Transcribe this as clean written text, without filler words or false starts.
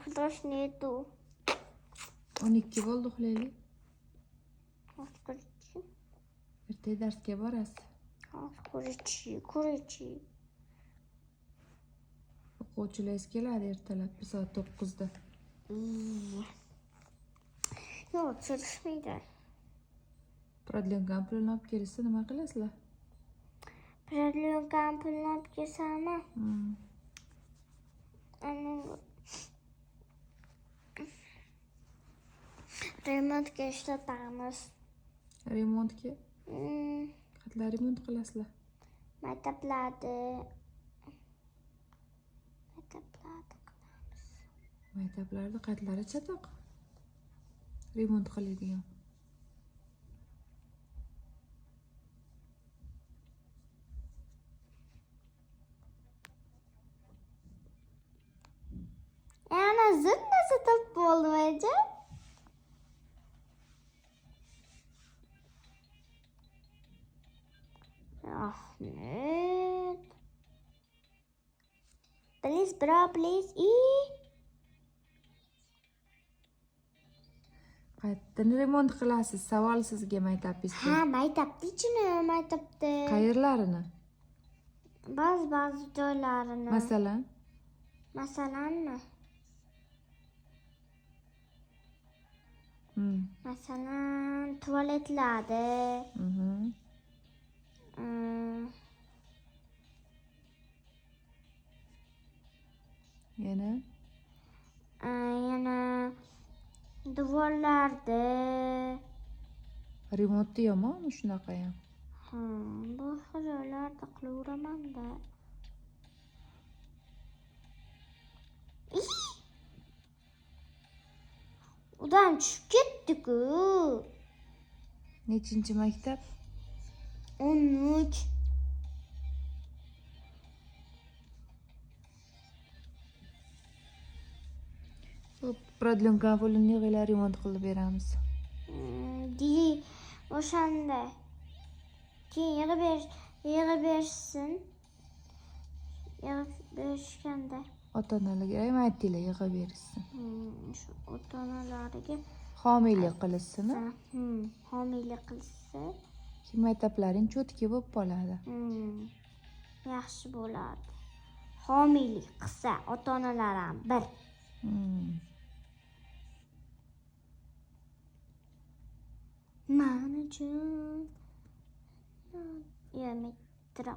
uxlash niyati. 12 bo'ldi uxlaylik. Hozirchi. Ertaga darsga borasiz. Ko'richi. O'quvchilaringiz keladi ertalab soat 9da. Yo'q, kelishmaydi. Prodlenkan pulini olib kelsa nima qilasizlar? Prodlenkan pulini olib kelsami? Remontga ishlatamiz. Remontga? Qanday remont qilasizlar? Maktablarda Maktablarda qatlari chatoq. Remont qiladigan. Yana zidda sotib bo'lmaydi. Rahmat. Please, bro, please. Qayerdan remont qilasiz? Savol sizga maktabingizda. Ha, maktabda ichini, maktabda. Qayerlarini? Ba'zi joylarini. Masalanmi? Masalan, tualetlarda. Yana devorlarda. Remonti yomon shunaqa ham. Boshqa joylarda qilaveraman-da. Udan tushib ketdi-ku. Nechinchi maktab? 13. Prodlenkan pulini yig'inglar, remont qilib beramiz. O'shanda. Keyin yig'ib bersin. Yig'ib berishganda. Ota-onalarga ham aytinglar yig'ib bersin. Shu ota-onalariga Homiylik qilsin. Homiylik qilsa, maktablaring cho'tki bo'lib qoladi. Yaxshi bo'ladi. Homiylik qilsa ota-onalar ham bir. Men uchun. Ya, metro.